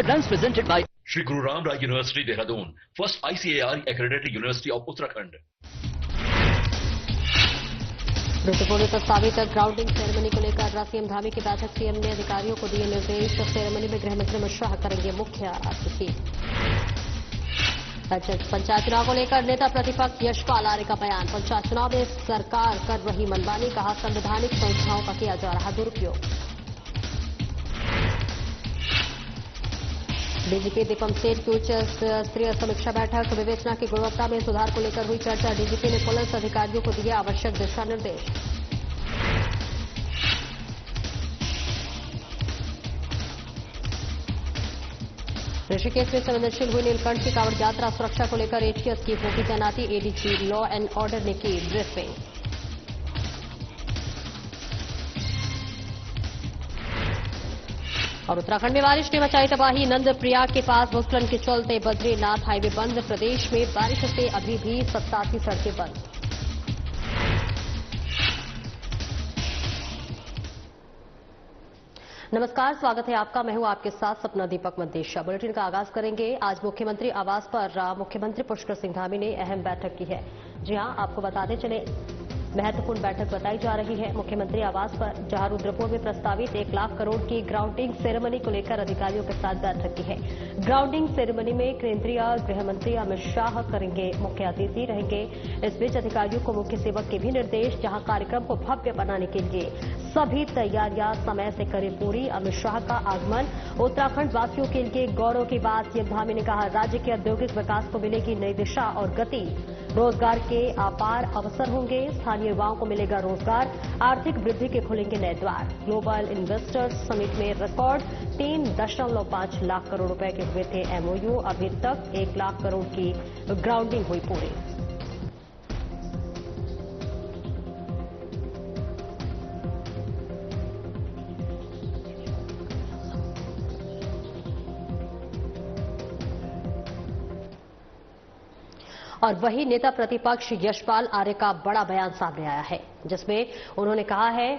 programs presented by Shri Guru Ram Rai University, Dehradun, first ICAR accredited university of Uttarakhand. Rudrapur में प्रस्तावित grounding ceremony को लेकर CM Dhami की बैठक। सीएम ने अधिकारियों को दिए निर्देश। सेरेमनी में गृह मंत्री अमित शाह करेंगे मुख्य अतिथि। पंचायत चुनाव को लेकर नेता प्रतिपक्ष यशपाल आर्य का बयान। पंचायत चुनाव में सरकार कर रही मनमानी, कहा संवैधानिक संस्थाओं का किया जा रहा दुरुपयोग। डीजीपी दीपम सेठ की उच्च स्तरीय समीक्षा बैठक। विवेचना की गुणवत्ता में सुधार को लेकर हुई चर्चा। डीजीपी ने पुलिस अधिकारियों को दिए आवश्यक दिशा निर्देश। ऋषिकेश में संवेदनशील हुई नीलकंठ की कांवड़ यात्रा। सुरक्षा को लेकर एटीएस की होगी तैनाती। एडीजी लॉ एंड ऑर्डर ने की ब्रीफिंग। और उत्तराखंड में बारिश ने मचाई तबाही। नंदप्रयाग के पास भूस्खलन के चलते बद्रीनाथ हाईवे बंद। प्रदेश में बारिश से अभी भी 87 सड़कें बंद। नमस्कार, स्वागत है आपका। मैं हूं आपके साथ सपना दीपक मद्देशा। बुलेटिन का आगाज करेंगे। आज मुख्यमंत्री आवास पर मुख्यमंत्री पुष्कर सिंह धामी ने अहम बैठक की है। जी हां, आपको बताते चले महत्वपूर्ण बैठक बताई जा रही है मुख्यमंत्री आवास पर, जहां रुद्रपुर में प्रस्तावित 1 लाख करोड़ की ग्राउंडिंग सेरेमनी को लेकर अधिकारियों के साथ बैठक की है। ग्राउंडिंग सेरेमनी में केंद्रीय गृह मंत्री अमित शाह करेंगे मुख्य अतिथि रहेंगे। इस बीच अधिकारियों को मुख्य सेवक के भी निर्देश। जहां कार्यक्रम को भव्य बनाने के लिए सभी तैयारियां समय से करें पूरी। अमित शाह का आगमन उत्तराखंड वासियों के लिए गौरव की बात। सीएम धामी ने कहा, राज्य के औद्योगिक विकास को मिलेगी नई दिशा और गति। रोजगार के अपार अवसर होंगे। स्थानीय युवाओं को मिलेगा रोजगार। आर्थिक वृद्धि के खुलेंगे नए द्वार। ग्लोबल इन्वेस्टर्स समिट में रिकॉर्ड 3.5 लाख करोड़ रुपए के हुए थे एमओयू। अभी तक 1 लाख करोड़ की ग्राउंडिंग हुई पूरी। और वही नेता प्रतिपक्ष यशपाल आर्य का बड़ा बयान सामने आया है, जिसमें उन्होंने कहा है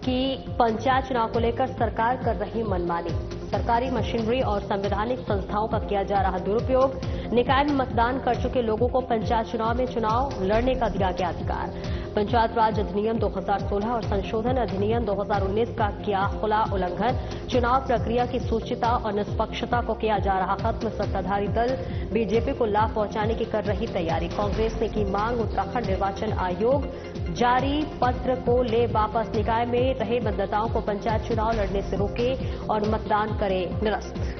कि पंचायत चुनाव को लेकर सरकार कर रही मनमानी, सरकारी मशीनरी और संवैधानिक संस्थाओं का किया जा रहा दुरुपयोग। निकाय में मतदान कर चुके लोगों को पंचायत चुनाव में चुनाव लड़ने का दिया गया अधिकार। पंचायत राज अधिनियम 2016 और संशोधन अधिनियम 2019 का किया खुला उल्लंघन। चुनाव प्रक्रिया की सूचिता और निष्पक्षता को किया जा रहा खत्म। सत्ताधारी दल बीजेपी को लाभ पहुंचाने की कर रही तैयारी। कांग्रेस ने की मांग, उत्तराखंड निर्वाचन आयोग जारी पत्र को ले वापस। निकाय में रहे मतदाताओं को पंचायत चुनाव लड़ने से रोके और मतदान करे निरस्त।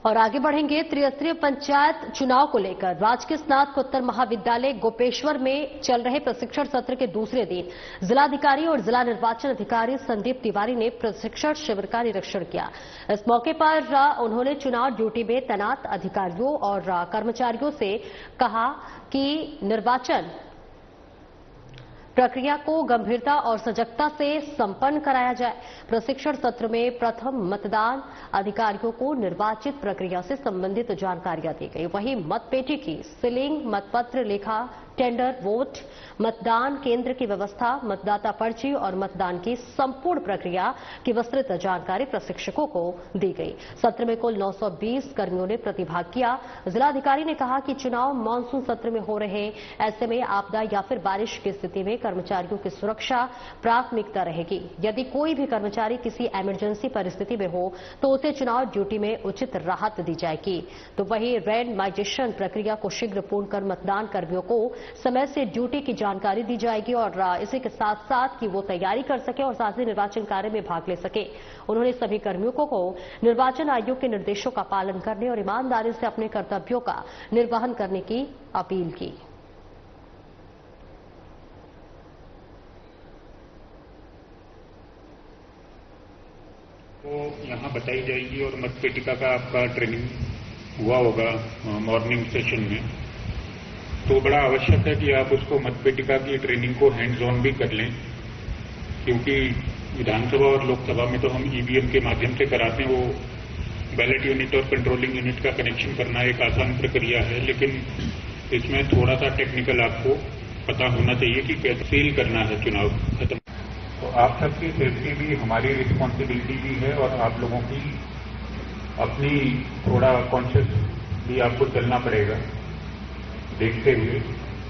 और आगे बढ़ेंगे। त्रिस्तरीय पंचायत चुनाव को लेकर राजकीय स्नातकोत्तर महाविद्यालय गोपेश्वर में चल रहे प्रशिक्षण सत्र के दूसरे दिन जिलाधिकारी और जिला निर्वाचन अधिकारी संदीप तिवारी ने प्रशिक्षण शिविर का निरीक्षण किया। इस मौके पर उन्होंने चुनाव ड्यूटी में तैनात अधिकारियों और कर्मचारियों से कहा कि निर्वाचन प्रक्रिया को गंभीरता और सजगता से संपन्न कराया जाए। प्रशिक्षण सत्र में प्रथम मतदान अधिकारियों को निर्वाचित प्रक्रिया से संबंधित जानकारियां दी गई। वहीं मतपेटी की सीलिंग, मतपत्र लेखा, टेंडर, वोट, मतदान केंद्र की व्यवस्था, मतदाता पर्ची और मतदान की संपूर्ण प्रक्रिया की विस्तृत जानकारी प्रशिक्षकों को दी गई। सत्र में कुल 920 कर्मियों ने प्रतिभाग किया। जिलाधिकारी ने कहा कि चुनाव मानसून सत्र में हो रहे, ऐसे में आपदा या फिर बारिश की स्थिति में कर्मचारियों की सुरक्षा प्राथमिकता रहेगी। यदि कोई भी कर्मचारी किसी इमरजेंसी परिस्थिति में हो तो उसे चुनाव ड्यूटी में उचित राहत दी जाएगी। तो वहीं रैंडमाइजेशन प्रक्रिया को शीघ्र पूर्ण कर मतदान कर्मियों को समय से ड्यूटी की जानकारी दी जाएगी और इसी के साथ साथ कि वो तैयारी कर सके और साथ ही निर्वाचन कार्य में भाग ले सके। उन्होंने सभी कर्मियों को निर्वाचन आयोग के निर्देशों का पालन करने और ईमानदारी से अपने कर्तव्यों का निर्वहन करने की अपील की। वो यहाँ बताई जाएगी और मतपेटिका का आपका ट्रेनिंग हुआ होगा मॉर्निंग सेशन में, तो बड़ा आवश्यक है कि आप उसको मतपेटिका की ट्रेनिंग को हैंड्स ऑन भी कर लें, क्योंकि विधानसभा और लोकसभा में तो हम ईवीएम के माध्यम से कराते हैं, वो बैलेट यूनिट और कंट्रोलिंग यूनिट का कनेक्शन करना एक आसान प्रक्रिया है, लेकिन इसमें थोड़ा सा टेक्निकल आपको पता होना चाहिए कि कैसे सील करना है चुनाव खत्म। तो आप सबकी सेफ्टी भी हमारी रिस्पॉन्सिबिलिटी भी है और आप लोगों की अपनी थोड़ा कॉन्शियस भी आपको चलना पड़ेगा देखते हुए,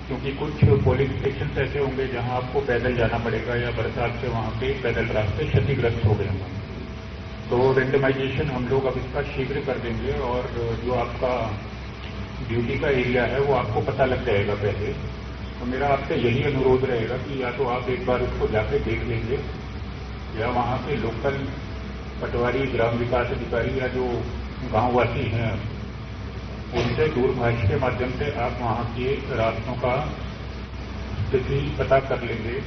क्योंकि कुछ पोलिंग स्टेशन ऐसे होंगे जहां आपको पैदल जाना पड़ेगा या बरसात से वहां पे पैदल रास्ते क्षतिग्रस्त हो गए होंगे। तो रेंडमाइजेशन हम लोग अब इसका शीघ्र कर देंगे और जो आपका ड्यूटी का एरिया है वो आपको पता लग जाएगा पहले। तो मेरा आपसे यही अनुरोध रहेगा कि या तो आप एक बार उसको जाके देख लीजिए या वहां के लोकल पटवारी, ग्राम विकास अधिकारी या जो गांववासी हैं उनसे दूरभाष के माध्यम से आप वहां के रास्तों का स्थिति पता कर लेंगे।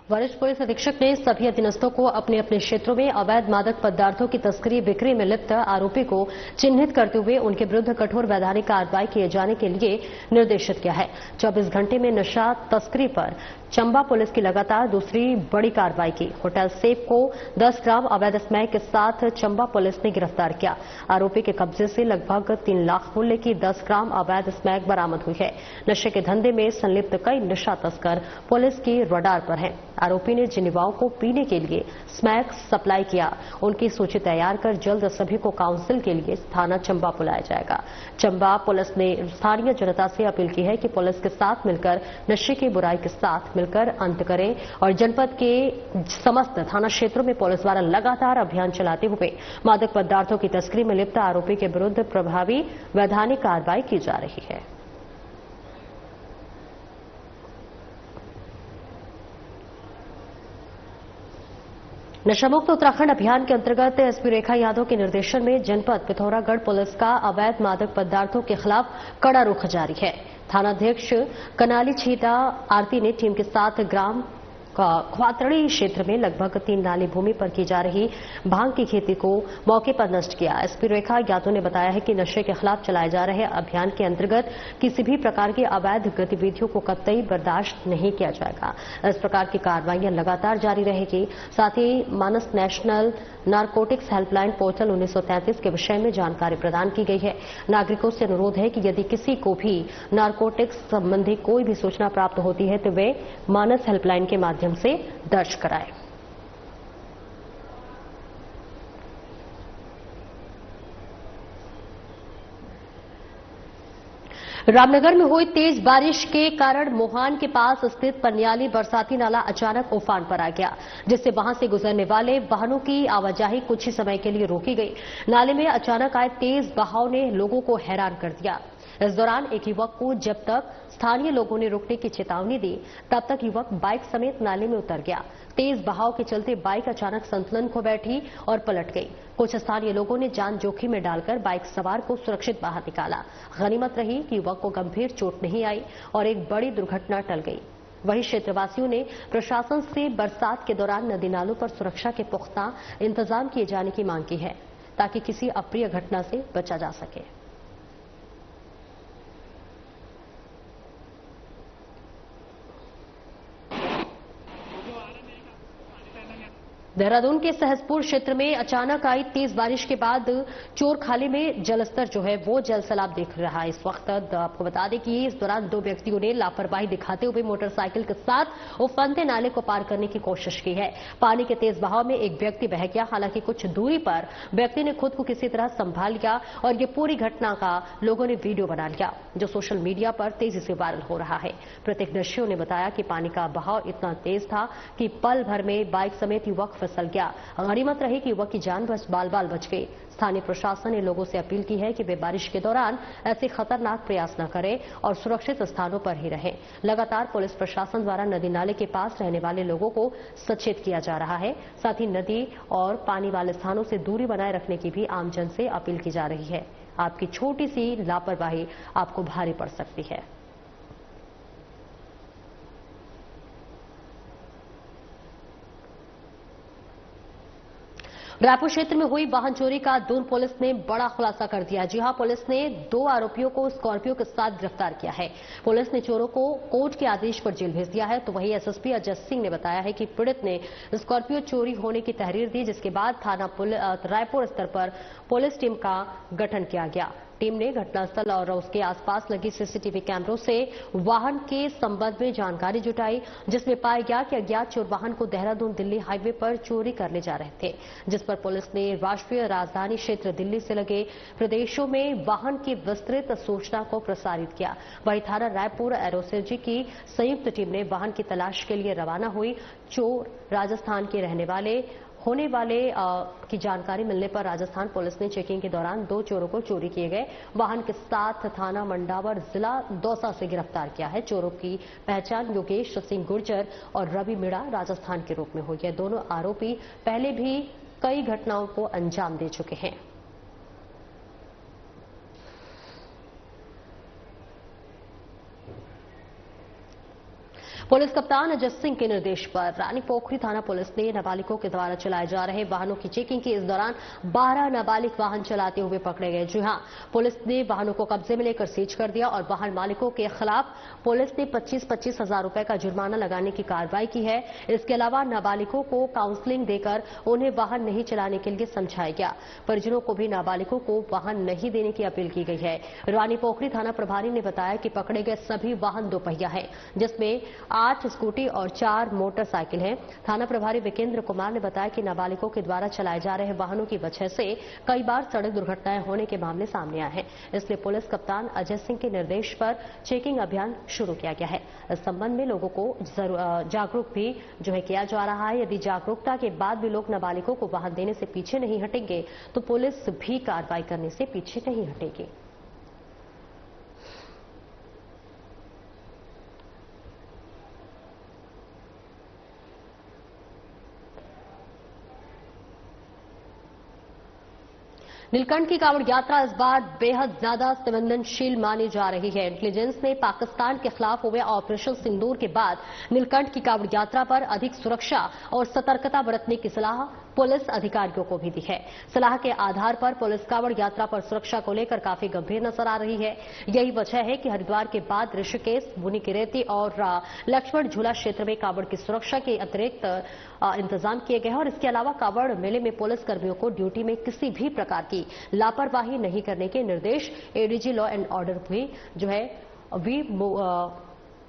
वरिष्ठ पुलिस अधीक्षक ने सभी अधीनस्थों को अपने अपने क्षेत्रों में अवैध मादक पदार्थों की तस्करी बिक्री में लिप्त आरोपी को चिन्हित करते हुए उनके विरुद्ध कठोर वैधानिक कार्रवाई किए जाने के लिए निर्देशित किया है। 24 घंटे में नशा तस्करी पर चंबा पुलिस की लगातार दूसरी बड़ी कार्रवाई की। होटल सेफ को 10 ग्राम अवैध स्मैक के साथ चंबा पुलिस ने गिरफ्तार किया। आरोपी के कब्जे से लगभग 3 लाख मूल्य की 10 ग्राम अवैध स्मैक बरामद हुई है। नशे के धंधे में संलिप्त कई नशा तस्कर पुलिस की रडार पर हैं। आरोपी ने जिन युवाओं को पीने के लिए स्मैक सप्लाई किया उनकी सूची तैयार कर जल्द सभी को काउंसिल के लिए थाना चंबा बुलाया जाएगा। चंबा पुलिस ने स्थानीय जनता से अपील की है कि पुलिस के साथ मिलकर नशे की बुराई के साथ मिलकर अंत करें और जनपद के समस्त थाना क्षेत्रों में पुलिस द्वारा लगातार अभियान चलाते हुए मादक पदार्थों की तस्करी में लिप्त आरोपी के विरुद्ध प्रभावी वैधानिक कार्रवाई की जा रही है। नशामुक्त उत्तराखंड अभियान के अंतर्गत एसपी रेखा यादव के निर्देशन में जनपद पिथौरागढ़ पुलिस का अवैध मादक पदार्थों के खिलाफ कड़ा रुख जारी है। थानाध्यक्ष कनाली छीटा आरती ने टीम के साथ ग्राम ख्वातड़ी क्षेत्र में लगभग 3 नाली भूमि पर की जा रही भांग की खेती को मौके पर नष्ट किया। एसपी रेखा यादव ने बताया है कि नशे के खिलाफ चलाए जा रहे अभियान के अंतर्गत किसी भी प्रकार की अवैध गतिविधियों को कतई बर्दाश्त नहीं किया जाएगा। इस प्रकार की कार्रवाइयां लगातार जारी रहेगी। साथ ही मानस नेशनल नारकोटिक्स हेल्पलाइन पोर्टल 1933 के विषय में जानकारी प्रदान की गई है। नागरिकों से अनुरोध है कि यदि किसी को भी नारकोटिक्स संबंधी कोई भी सूचना प्राप्त होती है तो वे मानस हेल्पलाइन के माध्यम से दर्ज कराएं। रामनगर में हुई तेज बारिश के कारण मोहान के पास स्थित पनियाली बरसाती नाला अचानक उफान पर आ गया, जिससे वहां से गुजरने वाले वाहनों की आवाजाही कुछ ही समय के लिए रोकी गई। नाले में अचानक आए तेज बहाव ने लोगों को हैरान कर दिया। इस दौरान एक युवक को जब तक स्थानीय लोगों ने रुकने की चेतावनी दी तब तक युवक बाइक समेत नाले में उतर गया। तेज बहाव के चलते बाइक अचानक संतुलन खो बैठी और पलट गई। कुछ स्थानीय लोगों ने जान जोखिम में डालकर बाइक सवार को सुरक्षित बाहर निकाला। गनीमत रही कि युवक को गंभीर चोट नहीं आई और एक बड़ी दुर्घटना टल गई। वहीं क्षेत्रवासियों ने प्रशासन से बरसात के दौरान नदी नालों पर सुरक्षा के पुख्ता इंतजाम किए जाने की मांग की है ताकि किसी अप्रिय घटना से बचा जा सके। देहरादून के सहसपुर क्षेत्र में अचानक आई तेज बारिश के बाद चोरखाली में जलस्तर जो है वो जल सैलाब दिख रहा है। इस वक्त आपको बता दें कि इस दौरान 2 व्यक्तियों ने लापरवाही दिखाते हुए मोटरसाइकिल के साथ उफनते नाले को पार करने की कोशिश की है। पानी के तेज बहाव में एक व्यक्ति बह गया। हालांकि कुछ दूरी पर व्यक्ति ने खुद को किसी तरह संभाल लिया और ये पूरी घटना का लोगों ने वीडियो बना लिया, जो सोशल मीडिया पर तेजी से वायरल हो रहा है। प्रत्यक्षदर्शियों ने बताया कि पानी का बहाव इतना तेज था कि पल भर में बाइक समेत युवक फिसल गया। गनीमत रही कि युवक की जान बाल बाल बच गई। स्थानीय प्रशासन ने लोगों से अपील की है कि वे बारिश के दौरान ऐसे खतरनाक प्रयास न करें और सुरक्षित स्थानों पर ही रहें। लगातार पुलिस प्रशासन द्वारा नदी नाले के पास रहने वाले लोगों को सचेत किया जा रहा है। साथ ही नदी और पानी वाले स्थानों से दूरी बनाए रखने की भी आमजन से अपील की जा रही है। आपकी छोटी सी लापरवाही आपको भारी पड़ सकती है। रायपुर क्षेत्र में हुई वाहन चोरी का दून पुलिस ने बड़ा खुलासा कर दिया। जी हां, पुलिस ने 2 आरोपियों को स्कॉर्पियो के साथ गिरफ्तार किया है। पुलिस ने चोरों को कोर्ट के आदेश पर जेल भेज दिया है। तो वहीं एसएसपी अजय सिंह ने बताया है कि पीड़ित ने स्कॉर्पियो चोरी होने की तहरीर दी, जिसके बाद थाना रायपुर स्तर पर पुलिस टीम का गठन किया गया। टीम ने घटनास्थल और उसके आसपास लगी सीसीटीवी कैमरों से वाहन के संबंध में जानकारी जुटाई, जिसमें पाया गया कि अज्ञात चोर वाहन को देहरादून दिल्ली हाईवे पर चोरी करने जा रहे थे, जिस पर पुलिस ने राष्ट्रीय राजधानी क्षेत्र दिल्ली से लगे प्रदेशों में वाहन की विस्तृत सूचना को प्रसारित किया। वहीं थाना रायपुर एरोसेजी की संयुक्त टीम ने वाहन की तलाश के लिए रवाना हुई। चोर राजस्थान के रहने वाले होने वाले की जानकारी मिलने पर राजस्थान पुलिस ने चेकिंग के दौरान 2 चोरों को चोरी किए गए वाहन के साथ थाना मंडावर जिला दौसा से गिरफ्तार किया है। चोरों की पहचान योगेश सिंह गुर्जर और रवि मीणा राजस्थान के रूप में हुई है। दोनों आरोपी पहले भी कई घटनाओं को अंजाम दे चुके हैं। पुलिस कप्तान अजय सिंह के निर्देश पर रानीपोखरी थाना पुलिस ने नाबालिगों के द्वारा चलाए जा रहे वाहनों की चेकिंग की। इस दौरान 12 नाबालिग वाहन चलाते हुए पकड़े गए। जी हां, पुलिस ने वाहनों को कब्जे में लेकर सीज कर दिया और वाहन मालिकों के खिलाफ पुलिस ने 25-25 हजार रुपए का जुर्माना लगाने की कार्रवाई की है। इसके अलावा नाबालिगों को काउंसलिंग देकर उन्हें वाहन नहीं चलाने के लिए समझाया गया। परिजनों को भी नाबालिगों को वाहन नहीं देने की अपील की गई है। रानीपोखरी थाना प्रभारी ने बताया कि पकड़े गए सभी वाहन दोपहिया हैं, जिसमें 8 स्कूटी और 4 मोटरसाइकिल हैं। थाना प्रभारी विकेंद्र कुमार ने बताया कि नाबालिगों के द्वारा चलाए जा रहे वाहनों की वजह से कई बार सड़क दुर्घटनाएं होने के मामले सामने आए हैं। इसलिए पुलिस कप्तान अजय सिंह के निर्देश पर चेकिंग अभियान शुरू किया गया है। इस संबंध में लोगों को जागरूक भी किया जा रहा है। यदि जागरूकता के बाद भी लोग नाबालिगों को वाहन देने से पीछे नहीं हटेंगे तो पुलिस भी कार्रवाई करने से पीछे नहीं हटेगी। नीलकंठ की कांवड़ यात्रा इस बार बेहद ज्यादा संवेदनशील मानी जा रही है। इंटेलिजेंस ने पाकिस्तान के खिलाफ हुए ऑपरेशन सिंदूर के बाद नीलकंठ की कांवड़ यात्रा पर अधिक सुरक्षा और सतर्कता बरतने की सलाह पुलिस अधिकारियों को भी दी है। सलाह के आधार पर पुलिस कांवड़ यात्रा पर सुरक्षा को लेकर काफी गंभीर नजर आ रही है। यही वजह है कि हरिद्वार के बाद ऋषिकेश, मुनिकीरेती और लक्ष्मण झूला क्षेत्र में कांवड़ की सुरक्षा के अतिरिक्त इंतजाम किए गए हैं और इसके अलावा कांवड़ मेले में पुलिस कर्मियों को ड्यूटी में किसी भी प्रकार की लापरवाही नहीं करने के निर्देश एडीजी लॉ एंड ऑर्डर भी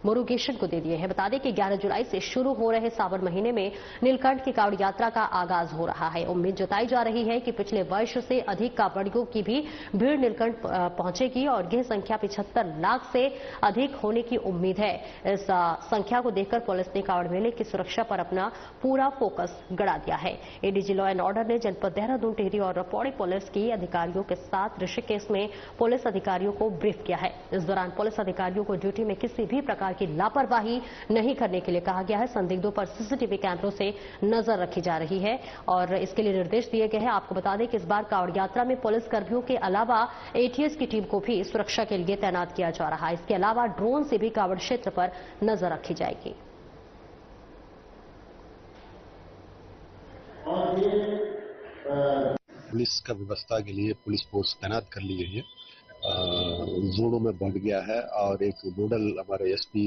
मुरुगेशन को दे दिए हैं। बता दें कि 11 जुलाई से शुरू हो रहे सावन महीने में नीलकंठ की कांवड़ यात्रा का आगाज हो रहा है। उम्मीद जताई जा रही है कि पिछले वर्ष से अधिक कांवड़ियों की भी भीड़ नीलकंठ पहुंचेगी और यह संख्या 75 लाख से अधिक होने की उम्मीद है। इस संख्या को देखकर पुलिस ने कांवड़ मेले की सुरक्षा पर अपना पूरा फोकस गड़ा दिया है। एडीजी लॉ एंड ऑर्डर ने जनपद देहरादून, टिहरी और पौड़ी पुलिस की अधिकारियों के साथ ऋषिकेश में पुलिस अधिकारियों को ब्रीफ किया है। इस दौरान पुलिस अधिकारियों को ड्यूटी में किसी भी प्रकार की लापरवाही नहीं करने के लिए कहा गया है। संदिग्धों पर सीसीटीवी कैमरों से नजर रखी जा रही है और इसके लिए निर्देश दिए गए हैं। आपको बता दें कि इस बार कांवड़ यात्रा में पुलिस कर्मियों के अलावा एटीएस की टीम को भी सुरक्षा के लिए तैनात किया जा रहा है। इसके अलावा ड्रोन से भी कांवड़ क्षेत्र पर नजर रखी जाएगी। पुलिस का व्यवस्था के लिए पुलिस फोर्स तैनात कर ली गई है। जोनों में बढ़ गया है और एक नोडल हमारे एसपी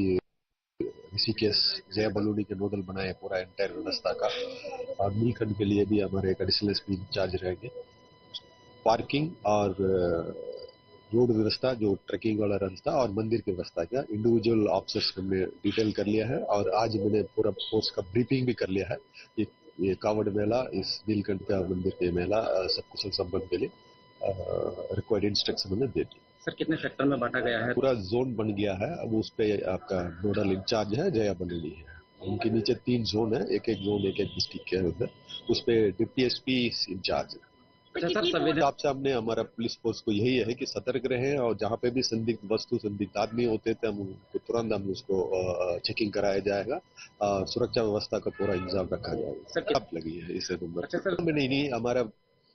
ऋषिकेश जय बलूनी के नोडल बनाए पूरा एंटायर व्यवस्था का। और नीलकंठ के लिए भी हमारे एक एडिशनल एसपी इंचार्ज रहेंगे। पार्किंग और रोड व्यवस्था, जो ट्रैकिंग वाला रास्ता और मंदिर की व्यवस्था का इंडिविजुअल ऑफिसर्स हमने डिटेल कर लिया है और आज मैंने पूरा फोर्स का ब्रीफिंग भी कर लिया है। ये कांवड़ मेला, इस नीलकंठ का मंदिर के मेला सब कुशल संपन्न के लिए रिक्वायर्ड इंस्ट्रक्शन हमने दे दी। सर, कितने सेक्टर में बांटा गया है? पूरा जोन बन गया है। अब उस पे आपका नोडल इंचार्ज है जया बलूनी है। उनके नीचे 3 जोन है, एक जोन एक डिस्ट्रिक्ट के अंदर। उस पे डिप्टी एसपी इंचार्ज है। अच्छा सर, हिसाब से हमने हमारा पुलिस फोर्स को यही है कि सतर्क रहे और जहाँ पे भी संदिग्ध वस्तु, संदिग्ध आदमी होते थे, हम उनको तुरंत हम उसको चेकिंग कराया जाएगा। सुरक्षा व्यवस्था का पूरा इंतजाम रखा जाएगा। सर लगी है इसे नंबर। अच्छा सर, नहीं, हमारा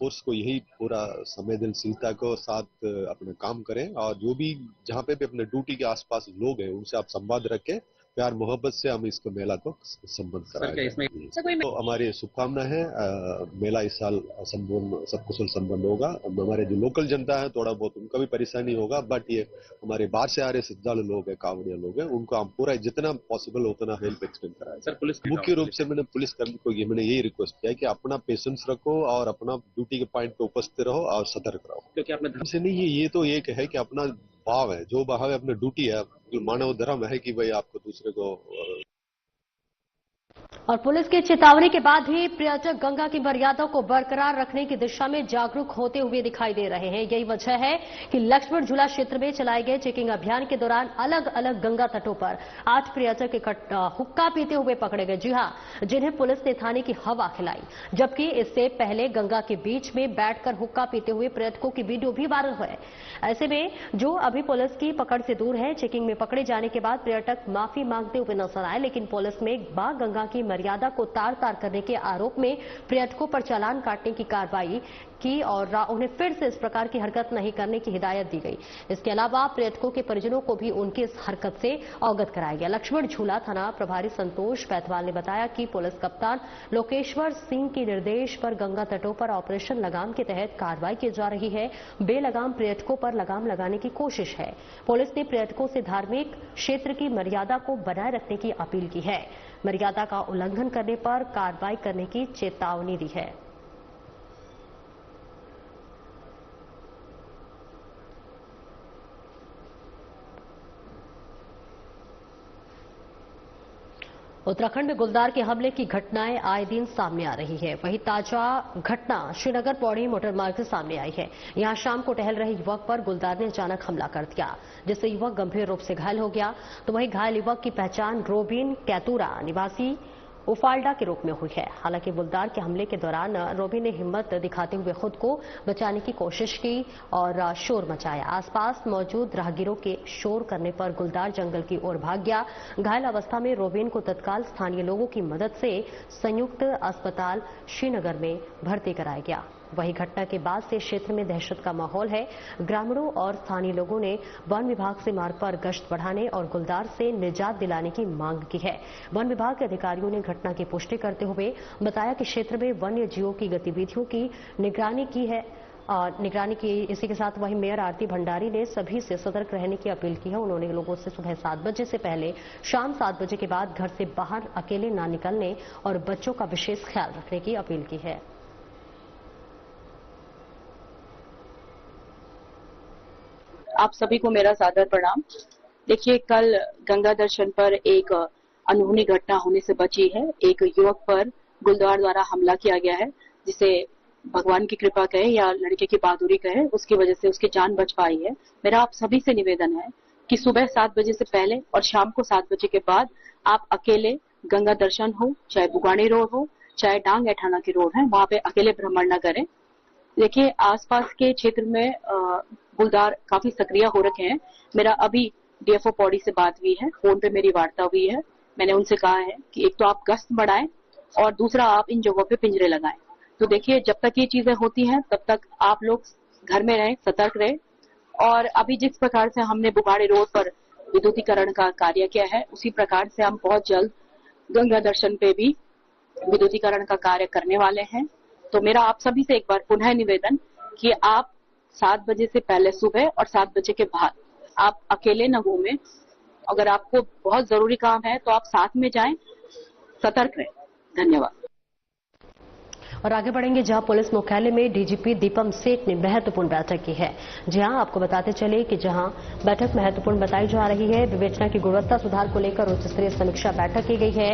फोर्स को यही पूरा संवेदनशीलता को साथ अपना काम करें और जो भी जहाँ पे भी अपने ड्यूटी के आसपास लोग हैं उनसे आप संवाद रखें, प्यार मोहब्बत से हम इसको मेला को संपन्न कराएंगे। तो हमारी शुभकामना है मेला इस साल संपूर्ण सब कुशल संपन्न होगा। हमारे जो लोकल जनता है थोड़ा बहुत उनका भी परेशानी होगा, बट ये हमारे बाहर से आ रहे श्रद्धालु लोग हैं, कांवड़िया लोग हैं, उनको हम पूरा जितना पॉसिबल उतना हेल्प एक्सटेंड कराएंगे। मुख्य रूप से मैंने पुलिस कर्मी को मैंने यही रिक्वेस्ट किया कि अपना पेशेंस रखो और अपना ड्यूटी के पॉइंट पे उपस्थित रहो और सतर्क रहो, क्योंकि आपने नहीं ये तो एक है कि अपना भाव है, जो भाव है अपनी ड्यूटी है, मानव धर्म है कि भाई आपको दूसरे को। और पुलिस की चेतावनी के बाद ही पर्यटक गंगा की मर्यादा को बरकरार रखने की दिशा में जागरूक होते हुए दिखाई दे रहे हैं। यही वजह है कि लक्ष्मण झूला क्षेत्र में चलाए गए चेकिंग अभियान के दौरान अलग अलग गंगा तटों पर 8 पर्यटक हुक्का पीते हुए पकड़े गए। जी हां, जिन्हें पुलिस ने थाने की हवा खिलाई, जबकि इससे पहले गंगा के बीच में बैठकर हुक्का पीते हुए पर्यटकों की वीडियो भी वायरल हुए। ऐसे में जो अभी पुलिस की पकड़ से दूर है, चेकिंग में पकड़े जाने के बाद पर्यटक माफी मांगते हुए नजर आए, लेकिन पुलिस में बाघ गंगा की मर्यादा को तार-तार करने के आरोप में पर्यटकों पर चालान काटने की कार्रवाई की और उन्हें फिर से इस प्रकार की हरकत नहीं करने की हिदायत दी गई। इसके अलावा पर्यटकों के परिजनों को भी उनकी इस हरकत से अवगत कराया गया। लक्ष्मण झूला थाना प्रभारी संतोष पैथवाल ने बताया कि पुलिस कप्तान लोकेश्वर सिंह के निर्देश पर गंगा तटों पर ऑपरेशन लगाम के तहत कार्रवाई की जा रही है। बेलगाम पर्यटकों पर लगाम लगाने की कोशिश है। पुलिस ने पर्यटकों से धार्मिक क्षेत्र की मर्यादा को बनाए रखने की अपील की है। मर्यादा का उल्लंघन करने पर कार्रवाई करने की चेतावनी दी है। उत्तराखंड में गुलदार के हमले की घटनाएं आए दिन सामने आ रही है। वहीं ताजा घटना श्रीनगर पौड़ी मोटरमार्ग से सामने आई है। यहां शाम को टहल रहे युवक पर गुलदार ने अचानक हमला कर दिया, जिससे युवक गंभीर रूप से घायल हो गया। तो वहीं घायल युवक की पहचान रोबिन कैतूरा निवासी उफाल्डा के रूप में हुई है। हालांकि गुलदार के हमले के दौरान रोबिन ने हिम्मत दिखाते हुए खुद को बचाने की कोशिश की और शोर मचाया। आसपास मौजूद राहगीरों के शोर करने पर गुलदार जंगल की ओर भाग गया। घायल अवस्था में रोबिन को तत्काल स्थानीय लोगों की मदद से संयुक्त अस्पताल श्रीनगर में भर्ती कराया गया। वही घटना के बाद से क्षेत्र में दहशत का माहौल है। ग्रामीणों और स्थानीय लोगों ने वन विभाग से मार्ग पर गश्त बढ़ाने और गुलदार से निजात दिलाने की मांग की है। वन विभाग के अधिकारियों ने घटना की पुष्टि करते हुए बताया कि क्षेत्र में वन्य जीवों की गतिविधियों की निगरानी की है। इसी के साथ वही मेयर आरती भंडारी ने सभी से सतर्क रहने की अपील की है। उन्होंने लोगों से सुबह 7 बजे से पहले शाम 7 बजे के बाद घर से बाहर अकेले न निकलने और बच्चों का विशेष ख्याल रखने की अपील की है। आप सभी को मेरा सादर प्रणाम। देखिए, कल गंगा दर्शन पर एक अनहोनी घटना होने से बची है। एक युवक पर गुलदार द्वारा हमला किया गया है, जिसे भगवान की कृपा कहे या लड़के की बहादुरी कहे, उसकी वजह से उसकी जान बच पाई है। मेरा आप सभी से निवेदन है कि सुबह 7 बजे से पहले और शाम को 7 बजे के बाद आप अकेले गंगा दर्शन हो, चाहे बुगानी रोड हो, चाहे डांग ऐठाना की रोड है, वहां पे अकेले भ्रमण न करें। देखिए, आसपास के क्षेत्र में गुलदार काफी सक्रिय हो रखे हैं। मेरा अभी डीएफओ पौड़ी से बात हुई है, फोन पे मेरी वार्ता हुई है। मैंने उनसे कहा है कि एक तो आप गश्त बढ़ाएं और दूसरा आप इन जगहों पे पिंजरे लगाएं। तो देखिए, जब तक ये चीजें होती हैं तब तक आप लोग घर में रहें, सतर्क रहें। और अभी जिस प्रकार से हमने बुगाड़ी रोड पर विद्युतीकरण का कार्य किया है, उसी प्रकार से हम बहुत जल्द गंगा दर्शन पे भी विद्युतीकरण का कार्य करने वाले हैं। तो मेरा आप सभी से एक बार पुनः निवेदन कि आप 7 बजे से पहले सुबह और 7 बजे के बाद आप अकेले न घूमें। अगर आपको बहुत जरूरी काम है तो आप साथ में जाएं, सतर्क रहें। धन्यवाद। और आगे बढ़ेंगे जहां पुलिस मुख्यालय में डीजीपी दीपम सेठ ने महत्वपूर्ण बैठक की है। जी हां, आपको बताते चले कि जहां बैठक महत्वपूर्ण बताई जा रही है, विवेचना की गुणवत्ता सुधार को लेकर उच्च स्तरीय समीक्षा बैठक की गई है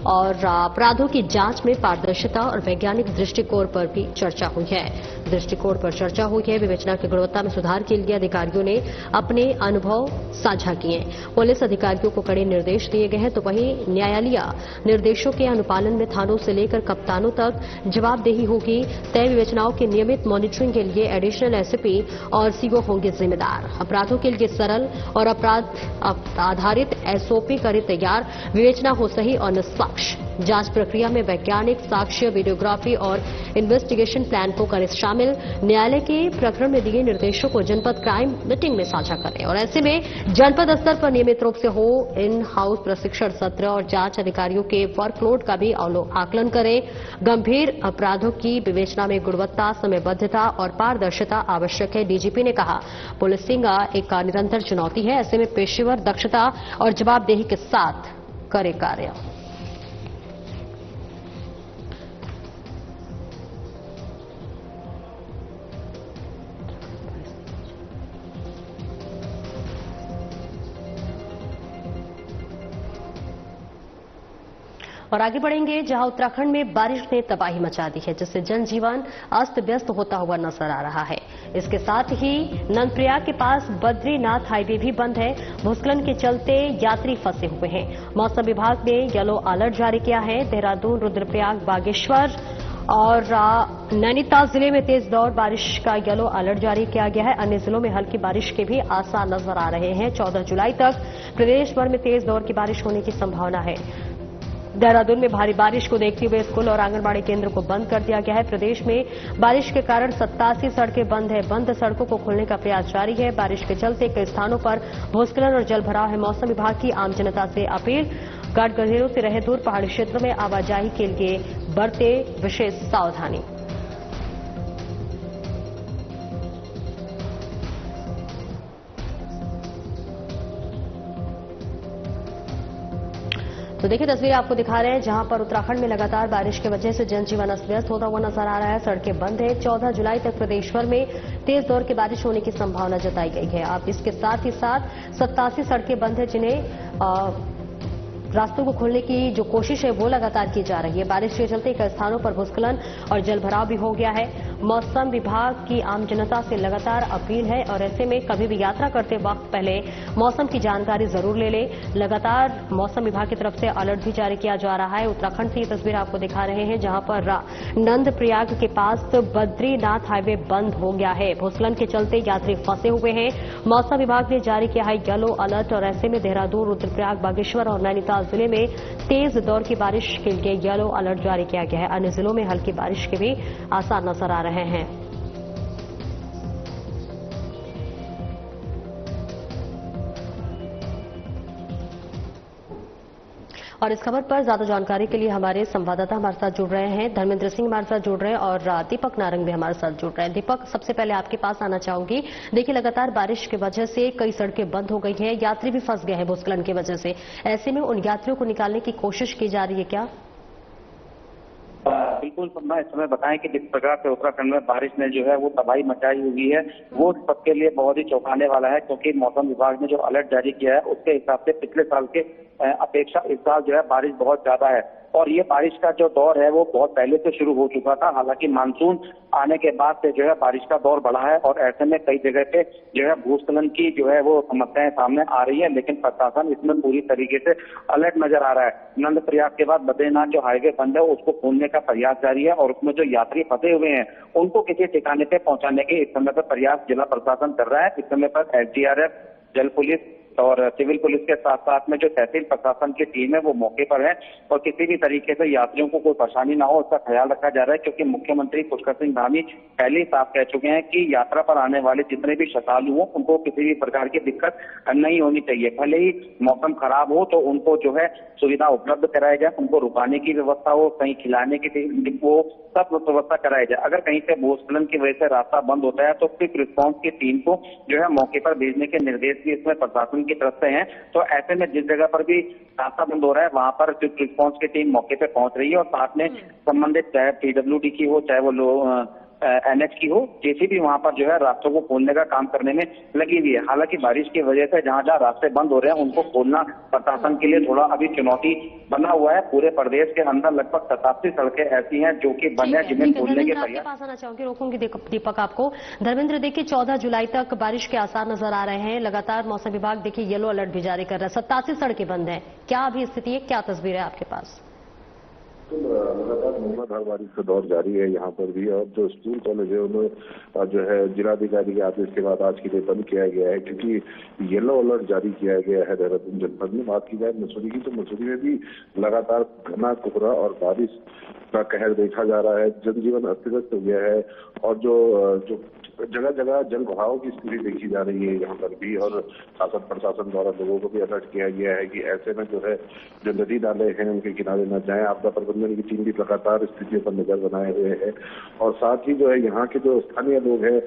और अपराधों की जांच में पारदर्शिता और वैज्ञानिक दृष्टिकोण पर भी चर्चा हुई है। विवेचना की गुणवत्ता में सुधार के लिए अधिकारियों ने अपने अनुभव साझा किए। पुलिस अधिकारियों को कड़े निर्देश दिए गए हैं, तो वहीं न्यायालयीय निर्देशों के अनुपालन में थानों से लेकर कप्तानों तक जवाबदेही होगी। तय विवेचनाओं के नियमित मॉनिटरिंग के लिए एडिशनल एसपी और सीओ होंगे जिम्मेदार। अपराधों के लिए सरल और अपराध आधारित एसओपी करे तैयार, विवेचना हो सही और निष्पक्ष। साक्ष्य। जांच प्रक्रिया में वैज्ञानिक साक्ष्य, वीडियोग्राफी और इन्वेस्टिगेशन प्लान को करें शामिल। न्यायालय के प्रकरण में दिए निर्देशों को जनपद क्राइम मीटिंग में साझा करें और ऐसे में जनपद स्तर पर नियमित रूप से हो इन हाउस प्रशिक्षण सत्र और जांच अधिकारियों के वर्कलोड का भी आकलन करें। गंभीर अपराधों की विवेचना में गुणवत्ता, समयबद्धता और पारदर्शिता आवश्यक है। डीजीपी ने कहा, पुलिसिंग एक निरंतर चुनौती है, ऐसे में पेशेवर दक्षता और जवाबदेही के साथ करे कार्य। और आगे बढ़ेंगे, जहां उत्तराखंड में बारिश ने तबाही मचा दी है, जिससे जनजीवन अस्त व्यस्त होता हुआ नजर आ रहा है। इसके साथ ही नंदप्रयाग के पास बद्रीनाथ हाईवे भी बंद है। भूस्खलन के चलते यात्री फंसे हुए हैं। मौसम विभाग ने येलो अलर्ट जारी किया है। देहरादून, रुद्रप्रयाग, बागेश्वर और नैनीताल जिले में तेज दौर बारिश का येलो अलर्ट जारी किया गया है। अन्य जिलों में हल्की बारिश के भी आसार नजर आ रहे हैं। 14 जुलाई तक प्रदेश भर में तेज दौर की बारिश होने की संभावना है। देहरादून में भारी बारिश को देखते हुए स्कूल और आंगनबाड़ी केंद्र को बंद कर दिया गया है। प्रदेश में बारिश के कारण 87 सड़कें बंद है। बंद सड़कों को खोलने का प्रयास जारी है। बारिश के चलते कई स्थानों पर भूस्खलन और जलभराव है। मौसम विभाग की आम जनता से अपील, घाट गढ़ेरों से रहे दूर, पहाड़ी क्षेत्रों में आवाजाही के लिए बरते विशेष सावधानी। तो देखिए, तस्वीरें आपको दिखा रहे हैं जहां पर उत्तराखंड में लगातार बारिश की वजह से जनजीवन अस्त व्यस्त होता हुआ नजर आ रहा है। सड़कें बंद है। 14 जुलाई तक प्रदेश भर में तेज दौर की बारिश होने की संभावना जताई गई है। अब इसके साथ ही साथ 87 सड़कें बंद है, जिन्हें रास्तों को खोलने की जो कोशिश है वो लगातार की जा रही है। बारिश के चलते कई स्थानों पर भूस्खलन और जलभराव भी हो गया है। मौसम विभाग की आम जनता से लगातार अपील है और ऐसे में कभी भी यात्रा करते वक्त पहले मौसम की जानकारी जरूर ले लें। लगातार मौसम विभाग की तरफ से अलर्ट भी जारी किया जा रहा है। उत्तराखंड से ये तस्वीर आपको दिखा रहे हैं जहां पर नंदप्रयाग के पास बद्रीनाथ हाईवे बंद हो गया है। भूस्खलन के चलते यात्री फंसे हुए हैं। मौसम विभाग ने जारी किया है येलो अलर्ट और ऐसे में देहरादून, रुद्रप्रयाग, बागेश्वर और नैनीताल जिले में तेज दौर की बारिश के लिए येलो अलर्ट जारी किया गया है। अन्य जिलों में हल्की बारिश के भी आसार नजर आ रहे हैं। और इस खबर पर ज्यादा जानकारी के लिए हमारे संवाददाता हमारे साथ जुड़ रहे हैं। धर्मेंद्र सिंह हमारे साथ जुड़ रहे हैं और दीपक नारंग भी हमारे साथ जुड़ रहे हैं। दीपक, सबसे पहले आपके पास आना चाहूंगी। देखिए, लगातार बारिश की वजह से कई सड़कें बंद हो गई हैं, यात्री भी फंस गए हैं भूस्खलन की वजह से। ऐसे में उन यात्रियों को निकालने की कोशिश की जा रही है क्या? बिल्कुल सपना, इस समय बताएं कि जिस प्रकार से उत्तराखंड में बारिश ने जो है वो तबाही मचाई हुई है, वो सबके लिए बहुत ही चौंकाने वाला है, क्योंकि मौसम विभाग ने जो अलर्ट जारी किया है उसके हिसाब से पिछले साल के अपेक्षा इस साल जो है बारिश बहुत ज्यादा है। और ये बारिश का जो दौर है वो बहुत पहले से शुरू हो चुका था। हालांकि मानसून आने के बाद से जो है बारिश का दौर बढ़ा है और ऐसे में कई जगह पे जो है भूस्खलन की जो है वो समस्याएं सामने आ रही है, लेकिन प्रशासन इसमें पूरी तरीके से अलर्ट नजर आ रहा है। नंदप्रयाग के बाद बद्रीनाथ जो हाईवे बंद है उसको खोलने का प्रयास जारी है और उसमें जो यात्री फंसे हुए हैं उनको किसी ठिकाने पे पहुंचाने के इस समय पर प्रयास जिला प्रशासन कर रहा है। इस समय पर एसडीआरएफ, जल पुलिस और सिविल पुलिस के साथ साथ में जो तहसील प्रशासन की टीम है वो मौके पर है और किसी भी तरीके से यात्रियों को कोई परेशानी ना हो उसका ख्याल रखा जा रहा है, क्योंकि मुख्यमंत्री पुष्कर सिंह धामी पहले ही साफ कह चुके हैं कि यात्रा पर आने वाले जितने भी श्रद्धालु हो उनको किसी भी प्रकार की दिक्कत नहीं होनी चाहिए। भले ही मौसम खराब हो तो उनको जो है सुविधा उपलब्ध कराई जाए, उनको रुकाने की व्यवस्था हो, कहीं खिलाने की वो सब व्यवस्था कराई जाए। अगर कहीं से भूस्खलन की वजह से रास्ता बंद होता है तो क्विक रिस्पांस की टीम को जो है मौके पर भेजने के निर्देश भी इसमें प्रशासन की तरफ से हैं। तो ऐसे में जिस जगह पर भी रास्ता बंद हो रहा है वहां पर क्विक रिस्पांस की टीम मौके पे पहुंच रही है और साथ में संबंधित चाहे पीडब्ल्यूडी की हो, चाहे वो एनएच की हो, जेसीबी वहां पर जो है रास्तों को खोलने का काम करने में लगी हुई है। हालांकि बारिश की वजह से जहां जहां रास्ते बंद हो रहे हैं उनको खोलना प्रशासन के लिए थोड़ा अभी चुनौती बना हुआ है। पूरे प्रदेश के अंदर लगभग 87 सड़कें ऐसी हैं जो कि बंद है, जिन्हें खोलने के प्रयास। पास आना चाहूंगी, रोकूंगी दीपक आपको। धर्मेंद्र, देखिए 14 जुलाई तक बारिश के आसार नजर आ रहे हैं। लगातार मौसम विभाग देखिए येलो अलर्ट भी जारी कर रहा है। 87 सड़कें बंद हैं। क्या अभी स्थिति है, क्या तस्वीर है आपके पास? लगातार मूसलाधार बारिश का दौर जारी है यहाँ पर भी, और जो स्कूल कॉलेज है उन्हें जो है जिलाधिकारी के आदेश के बाद आज के लिए बंद किया गया है, क्योंकि येलो अलर्ट जारी किया गया है देहरादून जनपद में। बात की जाए मसूरी की, तो मसूरी में भी लगातार घना कोहरा और बारिश का कहर देखा जा रहा है। जनजीवन अस्त व्यस्त हो गया है और जो जगह जगह जल बहाव की स्थिति देखी जा रही है यहाँ पर भी, और शासन प्रशासन द्वारा लोगों को भी अलर्ट किया गया है कि ऐसे में जो है जो नदी नाले हैं उनके किनारे न जाएं। आपदा प्रबंधन की टीम भी लगातार स्थितियों पर नजर बनाए हुए है, और साथ ही जो है यहाँ के जो स्थानीय लोग हैं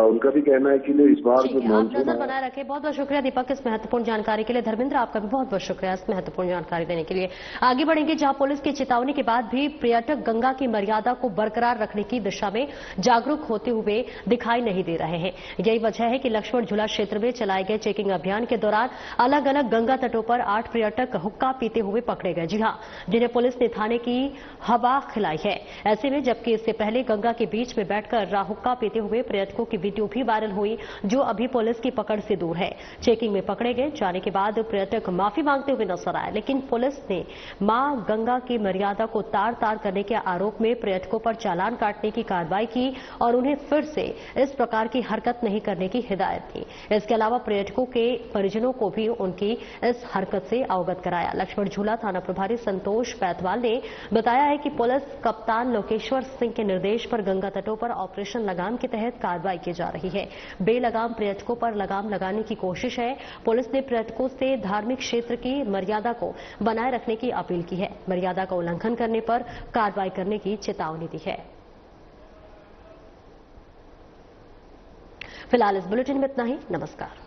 उनका भी कहना है कि इस बार जो आप नजर बनाए रखे। बहुत बहुत शुक्रिया दीपक इस महत्वपूर्ण जानकारी के लिए। धर्मेंद्र, आपका भी बहुत बहुत शुक्रिया इस महत्वपूर्ण जानकारी देने के लिए। आगे बढ़ेंगे, जहां पुलिस की चेतावनी के बाद भी पर्यटक गंगा की मर्यादा को बरकरार रखने की दिशा में जागरूक होते हुए दिखाई नहीं दे रहे हैं। यही वजह है कि लक्ष्मण झूला क्षेत्र में चलाए गए चेकिंग अभियान के दौरान अलग अलग गंगा तटों पर 8 पर्यटक हुक्का पीते हुए पकड़े गए। जी हां, जिन्हें पुलिस ने थाने की हवा खिलाई है। ऐसे में जबकि इससे पहले गंगा के बीच में बैठकर हुक्का पीते हुए पर्यटकों की वीडियो भी वायरल हुई, जो अभी पुलिस की पकड़ से दूर है। चेकिंग में पकड़े गए जाने के बाद पर्यटक माफी मांगते हुए नजर आए, लेकिन पुलिस ने मां गंगा की मर्यादा को तार तार करने के आरोप में पर्यटकों पर चालान काटने की कार्रवाई की और उन्हें फिर से इस प्रकार की हरकत नहीं करने की हिदायत दी। इसके अलावा पर्यटकों के परिजनों को भी उनकी इस हरकत से अवगत कराया। लक्ष्मण झूला थाना प्रभारी संतोष पैतवाल ने बताया है कि पुलिस कप्तान लोकेश्वर सिंह के निर्देश पर गंगा तटों पर ऑपरेशन लगाम के तहत कार्रवाई की जा रही है। बेलगाम पर्यटकों पर लगाम लगाने की कोशिश है। पुलिस ने पर्यटकों से धार्मिक क्षेत्र की मर्यादा को बनाए रखने की अपील की है। मर्यादा का उल्लंघन करने पर कार्रवाई करने की चेतावनी दी है। फिलहाल इस बुलेटिन में इतना ही। नमस्कार।